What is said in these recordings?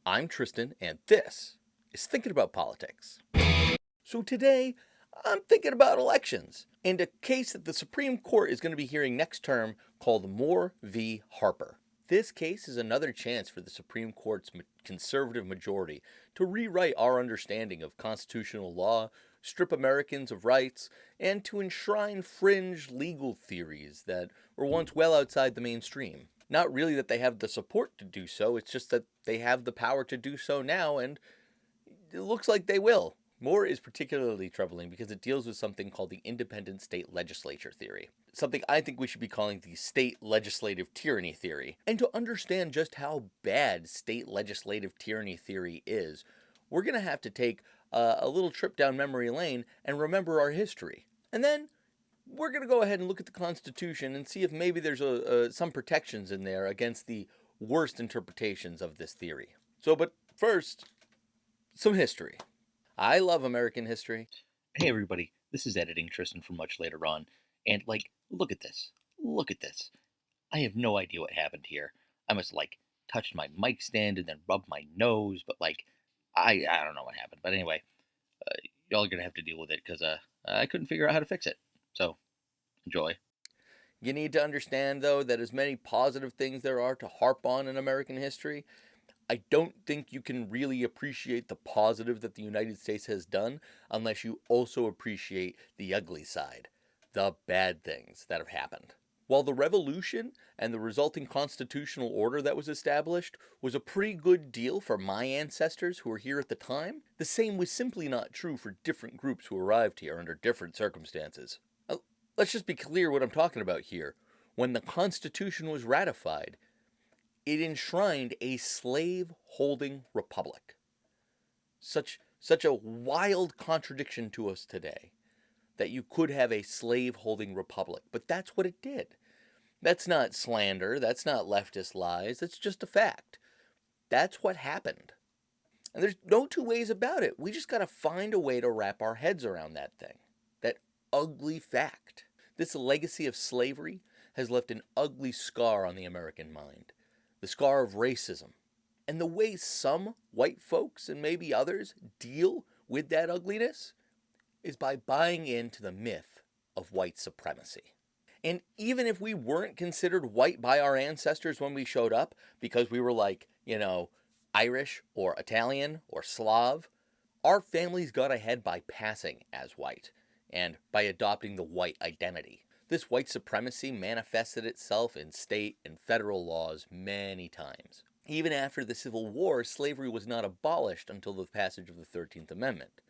I'm Tristan, and this is Thinking About Politics. So today, I'm thinking about elections and a case that the Supreme Court is going to be hearing next term called Moore v. Harper. This case is another chance for the Supreme Court's conservative majority to rewrite our understanding of constitutional law, strip Americans of rights, and to enshrine fringe legal theories that were once well outside the mainstream. Not really that they have the support to do so, it's just that they have the power to do so now, and it looks like they will. Moore is particularly troubling because it deals with something called the independent state legislature theory, something I think we should be calling the state legislative tyranny theory. And to understand just how bad state legislative tyranny theory is, we're going to have to take a little trip down memory lane and remember our history. And then we're going to go ahead and look at the Constitution and see if maybe there's some protections in there against the worst interpretations of this theory. But first, some history. I love American history. Hey everybody, this is Editing Tristan from much later on, and look at this. Look at this. I have no idea what happened here. I must touched my mic stand and then rubbed my nose, but I don't know what happened. But anyway, y'all are gonna have to deal with it because I couldn't figure out how to fix it. So enjoy. You need to understand, though, that as many positive things there are to harp on in American history, I don't think you can really appreciate the positive that the United States has done unless you also appreciate the ugly side, the bad things that have happened. While the revolution and the resulting constitutional order that was established was a pretty good deal for my ancestors who were here at the time, the same was simply not true for different groups who arrived here under different circumstances. Let's just be clear what I'm talking about here. When the Constitution was ratified, it enshrined a slave-holding republic. Such a wild contradiction to us today, that you could have a slave-holding republic. But that's what it did. That's not slander, that's not leftist lies, that's just a fact. That's what happened. And there's no two ways about it. We just gotta find a way to wrap our heads around that thing. That ugly fact. This legacy of slavery has left an ugly scar on the American mind. The scar of racism. And the way some white folks and maybe others deal with that ugliness is by buying into the myth of white supremacy. And even if we weren't considered white by our ancestors when we showed up, because we were Irish or Italian or Slav, our families got ahead by passing as white and by adopting the white identity. This white supremacy manifested itself in state and federal laws many times. Even after the Civil War, slavery was not abolished until the passage of the 13th Amendment.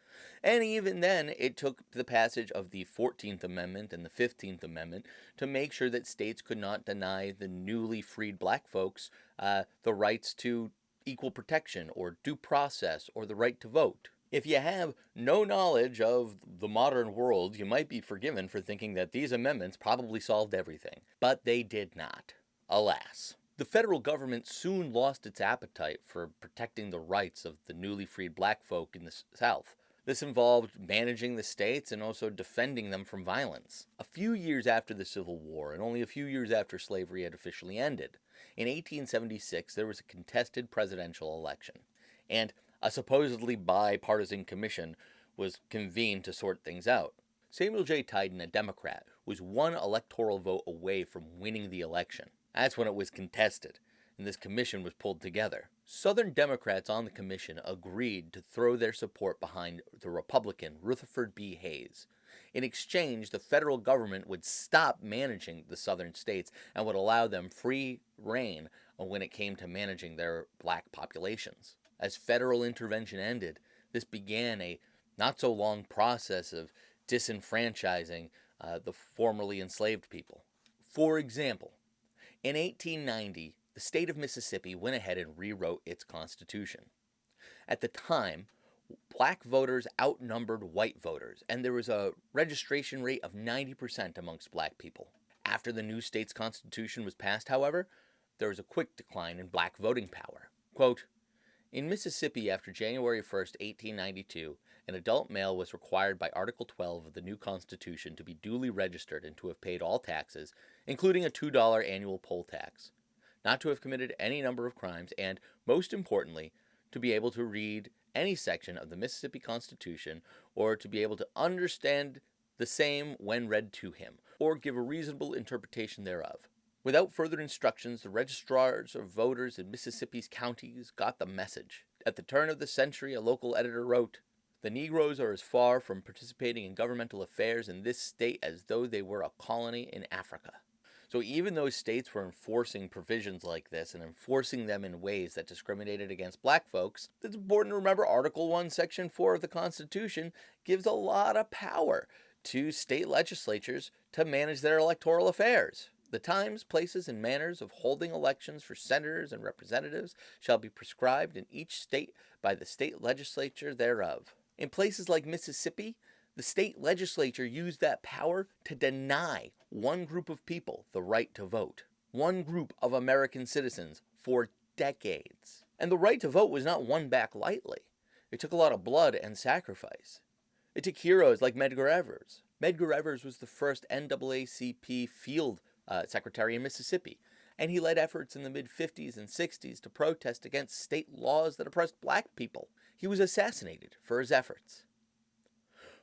And even then, it took the passage of the 14th Amendment and the 15th Amendment to make sure that states could not deny the newly freed black folks the rights to equal protection or due process or the right to vote. If you have no knowledge of the modern world, you might be forgiven for thinking that these amendments probably solved everything. But they did not, alas. The federal government soon lost its appetite for protecting the rights of the newly freed black folk in the South. This involved managing the states and also defending them from violence. A few years after the Civil War, and only a few years after slavery had officially ended, in 1876 there was a contested presidential election. And a supposedly bipartisan commission was convened to sort things out. Samuel J. Tyden, a Democrat, was one electoral vote away from winning the election. That's when it was contested, and this commission was pulled together. Southern Democrats on the commission agreed to throw their support behind the Republican Rutherford B. Hayes. In exchange, the federal government would stop managing the southern states and would allow them free rein when it came to managing their black populations. As federal intervention ended, this began a not-so-long process of disenfranchising the formerly enslaved people. For example, in 1890, the state of Mississippi went ahead and rewrote its constitution. At the time, black voters outnumbered white voters, and there was a registration rate of 90% amongst black people. After the new state's constitution was passed, however, there was a quick decline in black voting power. Quote, in Mississippi, after January 1st, 1892, an adult male was required by Article 12 of the new Constitution to be duly registered and to have paid all taxes, including a $2 annual poll tax, not to have committed any number of crimes, and, most importantly, to be able to read any section of the Mississippi Constitution or to be able to understand the same when read to him, or give a reasonable interpretation thereof. Without further instructions, the registrars of voters in Mississippi's counties got the message. At the turn of the century, a local editor wrote, "The Negroes are as far from participating in governmental affairs in this state as though they were a colony in Africa." So even though states were enforcing provisions like this and enforcing them in ways that discriminated against black folks, it's important to remember Article 1, Section 4 of the Constitution gives a lot of power to state legislatures to manage their electoral affairs. The times, places, and manners of holding elections for senators and representatives shall be prescribed in each state by the state legislature thereof. In places like Mississippi, the state legislature used that power to deny one group of people the right to vote, one group of American citizens, for decades. And the right to vote was not won back lightly. It took a lot of blood and sacrifice. It took heroes like Medgar Evers. Medgar Evers was the first NAACP field secretary in Mississippi, and he led efforts in the mid-50s and 60s to protest against state laws that oppressed black people. He was assassinated for his efforts.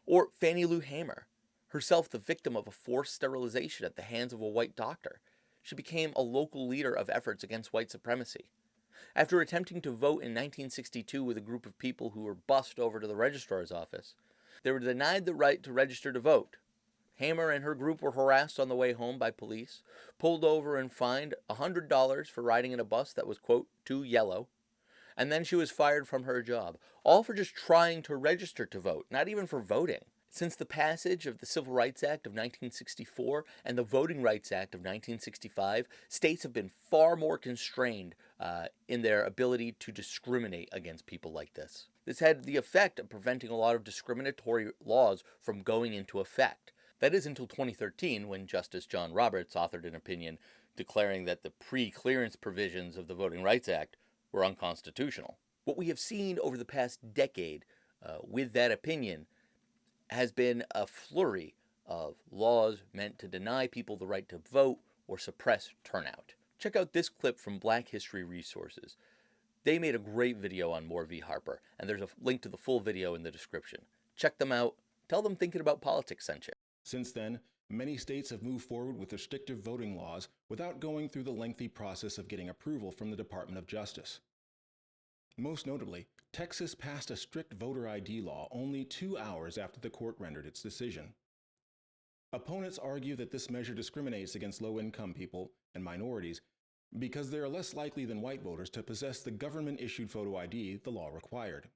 Or Fannie Lou Hamer, herself the victim of a forced sterilization at the hands of a white doctor. She became a local leader of efforts against white supremacy. After attempting to vote in 1962 with a group of people who were bussed over to the registrar's office, they were denied the right to register to vote. Hamer and her group were harassed on the way home by police, pulled over and fined $100 for riding in a bus that was, quote, too yellow, and then she was fired from her job, all for just trying to register to vote, not even for voting. Since the passage of the Civil Rights Act of 1964 and the Voting Rights Act of 1965, states have been far more constrained in their ability to discriminate against people like this. This had the effect of preventing a lot of discriminatory laws from going into effect. That is until 2013, when Justice John Roberts authored an opinion declaring that the pre-clearance provisions of the Voting Rights Act were unconstitutional. What we have seen over the past decade with that opinion has been a flurry of laws meant to deny people the right to vote or suppress turnout. Check out this clip from Black History Resources. They made a great video on Moore v. Harper, and there's a link to the full video in the description. Check them out. Tell them Thinking About Politics sent you. Since then, many states have moved forward with restrictive voting laws without going through the lengthy process of getting approval from the Department of Justice. Most notably, Texas passed a strict voter ID law only 2 hours after the court rendered its decision. Opponents argue that this measure discriminates against low-income people and minorities because they are less likely than white voters to possess the government-issued photo ID the law required.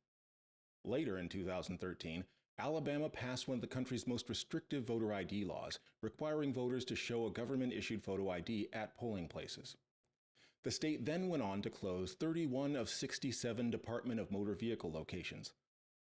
Later in 2013, Alabama passed one of the country's most restrictive voter ID laws, requiring voters to show a government-issued photo ID at polling places. The state then went on to close 31 of 67 Department of Motor Vehicle locations,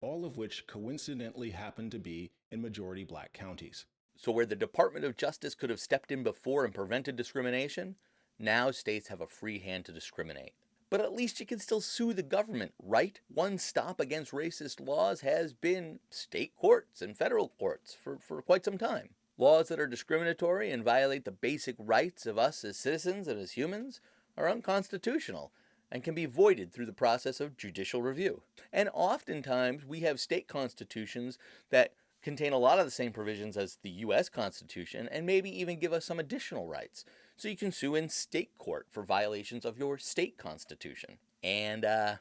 all of which coincidentally happened to be in majority black counties. So where the Department of Justice could have stepped in before and prevented discrimination, now states have a free hand to discriminate. But at least you can still sue the government, right? One stop against racist laws has been state courts and federal courts for quite some time. Laws that are discriminatory and violate the basic rights of us as citizens and as humans are unconstitutional and can be voided through the process of judicial review. And oftentimes we have state constitutions that contain a lot of the same provisions as the U.S. Constitution and maybe even give us some additional rights. So you can sue in state court for violations of your state constitution. And that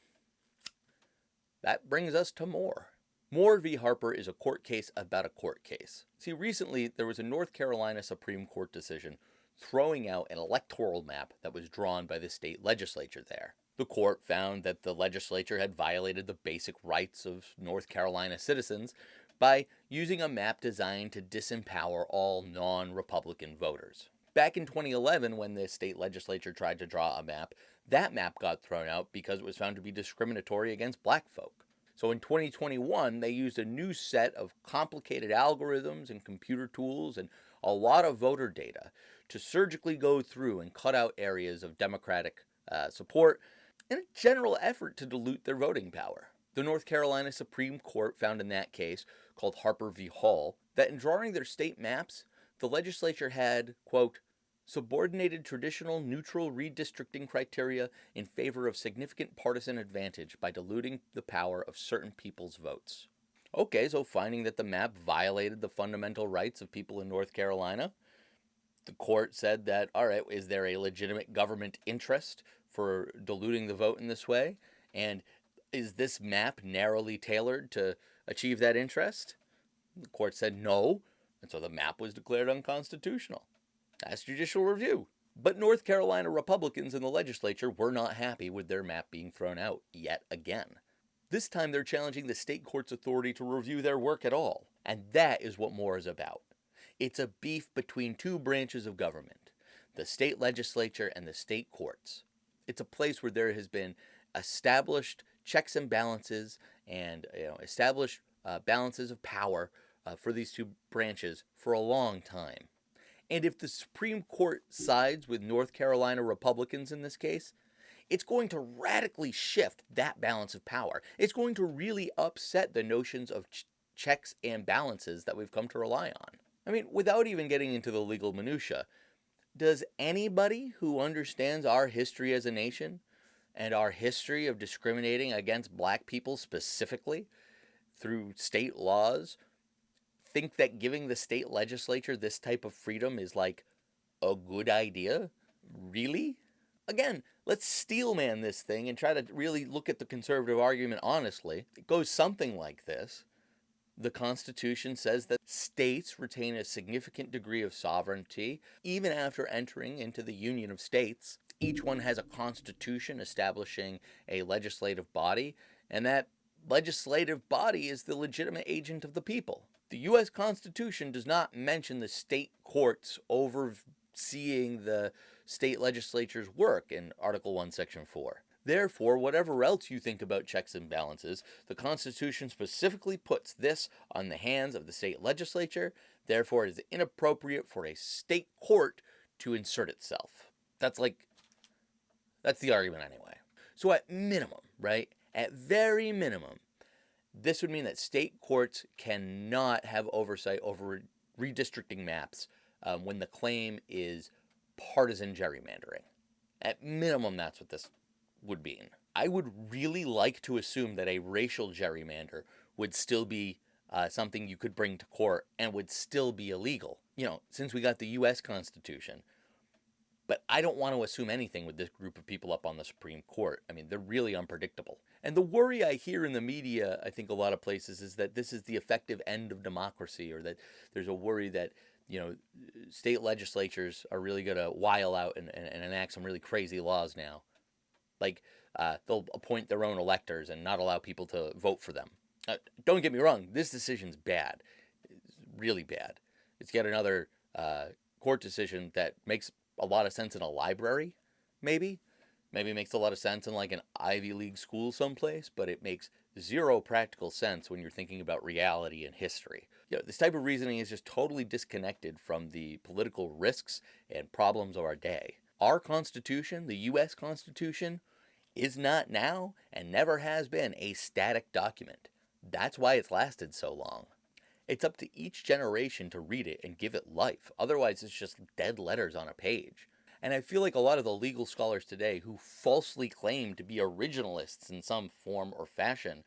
brings us to Moore. Moore v. Harper is a court case about a court case. See, recently there was a North Carolina Supreme Court decision throwing out an electoral map that was drawn by the state legislature there. The court found that the legislature had violated the basic rights of North Carolina citizens by using a map designed to disempower all non-Republican voters. Back in 2011, when the state legislature tried to draw a map, that map got thrown out because it was found to be discriminatory against black folk. So in 2021, they used a new set of complicated algorithms and computer tools and a lot of voter data to surgically go through and cut out areas of Democratic support in a general effort to dilute their voting power. The North Carolina Supreme Court found in that case, called Harper v. Hall, that in drawing their state maps, the legislature had, quote, subordinated traditional neutral redistricting criteria in favor of significant partisan advantage by diluting the power of certain people's votes. Okay, so finding that the map violated the fundamental rights of people in North Carolina, the court said that, all right, is there a legitimate government interest for diluting the vote in this way? And is this map narrowly tailored to achieve that interest? The court said no, and so the map was declared unconstitutional. That's judicial review. But North Carolina Republicans in the legislature were not happy with their map being thrown out yet again. This time they're challenging the state court's authority to review their work at all. And that is what more is about. It's a beef between two branches of government, the state legislature and the state courts. It's a place where there has been established checks and balances and established balances of power for these two branches for a long time. And if the Supreme Court sides with North Carolina Republicans in this case, it's going to radically shift that balance of power. It's going to really upset the notions of checks and balances that we've come to rely on. I mean, without even getting into the legal minutia, does anybody who understands our history as a nation and our history of discriminating against black people specifically through state laws think that giving the state legislature this type of freedom is like a good idea? Really? Again, let's steelman this thing and try to really look at the conservative argument honestly. It goes something like this. The Constitution says that states retain a significant degree of sovereignty even after entering into the Union of States. Each one has a constitution establishing a legislative body, and that legislative body is the legitimate agent of the people. The U.S. Constitution does not mention the state courts overseeing the state legislature's work in Article 1, Section 4. Therefore, whatever else you think about checks and balances, the Constitution specifically puts this on the hands of the state legislature. Therefore, it is inappropriate for a state court to insert itself. That's the argument anyway. So at minimum, right? At very minimum, this would mean that state courts cannot have oversight over redistricting maps when the claim is partisan gerrymandering. At minimum, that's what this would mean. I would really like to assume that a racial gerrymander would still be something you could bring to court and would still be illegal, since we got the U.S. Constitution. But I don't want to assume anything with this group of people up on the Supreme Court. I mean, they're really unpredictable. And the worry I hear in the media, I think a lot of places, is that this is the effective end of democracy, or that there's a worry that, state legislatures are really going to while out and enact some really crazy laws now. Like, they'll appoint their own electors and not allow people to vote for them. Don't get me wrong, this decision's bad. It's really bad. It's yet another court decision that makes a lot of sense in a library, maybe. Maybe it makes a lot of sense in like an Ivy League school someplace, but it makes zero practical sense when you're thinking about reality and history. This type of reasoning is just totally disconnected from the political risks and problems of our day. Our Constitution, the U.S. Constitution, is not now and never has been a static document. That's why it's lasted so long. It's up to each generation to read it and give it life. Otherwise, it's just dead letters on a page. And I feel like a lot of the legal scholars today who falsely claim to be originalists in some form or fashion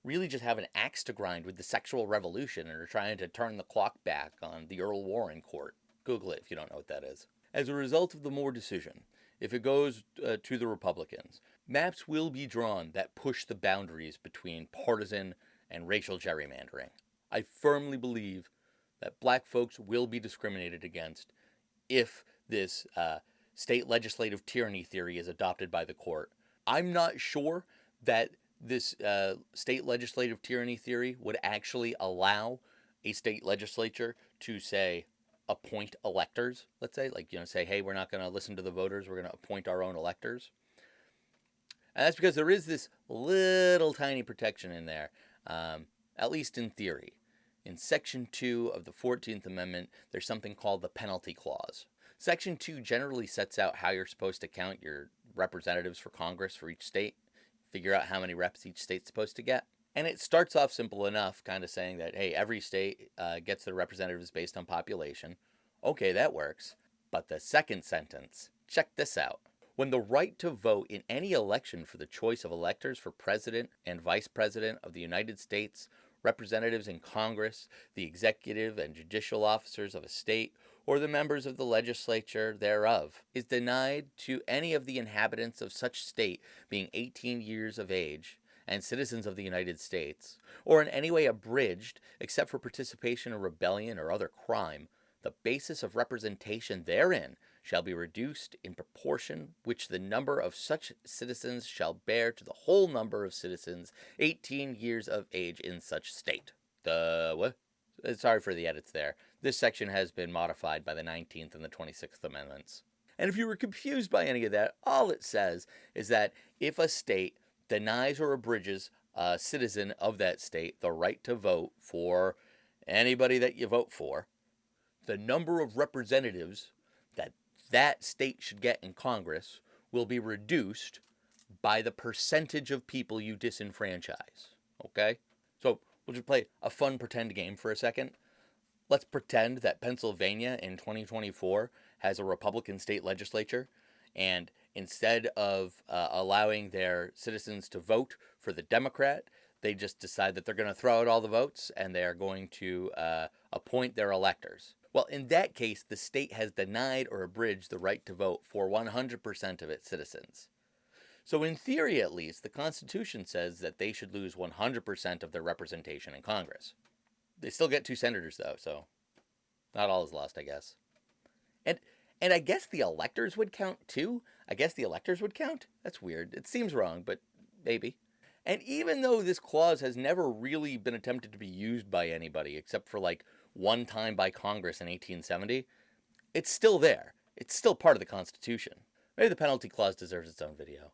really just have an axe to grind with the sexual revolution and are trying to turn the clock back on the Earl Warren court. Google it if you don't know what that is. As a result of the Moore decision, if it goes to the Republicans, maps will be drawn that push the boundaries between partisan and racial gerrymandering. I firmly believe that black folks will be discriminated against if this state legislative tyranny theory is adopted by the court. I'm not sure that this state legislative tyranny theory would actually allow a state legislature to, say, appoint electors, let's say, say, hey, we're not going to listen to the voters, we're going to appoint our own electors. And that's because there is this little tiny protection in there, at least in theory. In Section 2 of the 14th Amendment, there's something called the penalty clause. Section 2 generally sets out how you're supposed to count your representatives for Congress for each state, figure out how many reps each state's supposed to get. And it starts off simple enough, kind of saying that, hey, every state gets their representatives based on population. Okay, that works. But the second sentence, check this out. When the right to vote in any election for the choice of electors for President and Vice President of the United States, representatives in Congress, the executive and judicial officers of a state, or the members of the legislature thereof, is denied to any of the inhabitants of such state being 18 years of age, and citizens of the United States, or in any way abridged, except for participation in rebellion or other crime, the basis of representation therein shall be reduced in proportion which the number of such citizens shall bear to the whole number of citizens 18 years of age in such state. What? Sorry for the edits there. This section has been modified by the 19th and the 26th Amendments. And if you were confused by any of that, all it says is that if a state denies or abridges a citizen of that state the right to vote for anybody that you vote for, the number of representatives that state should get in Congress will be reduced by the percentage of people you disenfranchise. Okay? So we'll just play a fun pretend game for a second. Let's pretend that Pennsylvania in 2024 has a Republican state legislature, and instead of allowing their citizens to vote for the Democrat, they just decide that they're going to throw out all the votes and they are going to appoint their electors. Well, in that case, the state has denied or abridged the right to vote for 100% of its citizens. So in theory, at least, the Constitution says that they should lose 100% of their representation in Congress. They still get 2 senators, though, so not all is lost, I guess. And I guess the electors would count, too. I guess the electors would count? That's weird. It seems wrong, but maybe. And even though this clause has never really been attempted to be used by anybody, except for like one time by Congress in 1870, it's still there. It's still part of the Constitution. Maybe the penalty clause deserves its own video.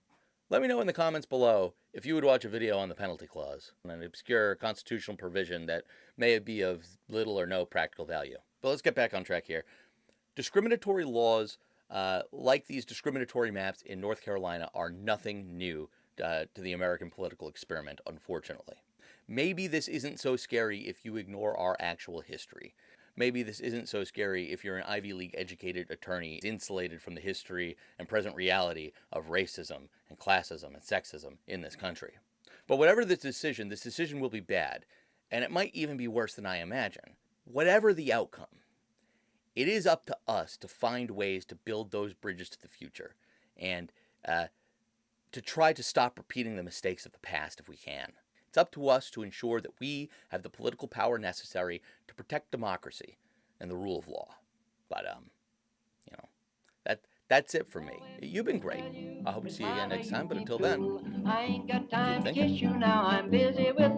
Let me know in the comments below if you would watch a video on the penalty clause, an obscure constitutional provision that may be of little or no practical value. But let's get back on track here. Discriminatory laws, like these discriminatory maps in North Carolina, are nothing new to the American political experiment, unfortunately. Maybe this isn't so scary if you ignore our actual history. Maybe this isn't so scary if you're an Ivy League educated attorney insulated from the history and present reality of racism and classism and sexism in this country. But whatever this decision will be bad, and it might even be worse than I imagine. Whatever the outcome, it is up to us to find ways to build those bridges to the future and to try to stop repeating the mistakes of the past if we can. It's up to us to ensure that we have the political power necessary to protect democracy and the rule of law. But, that's it for me. You've been great. I hope to see you again next time, but until then, I ain't got keep time to thinking. kiss you now. I'm busy with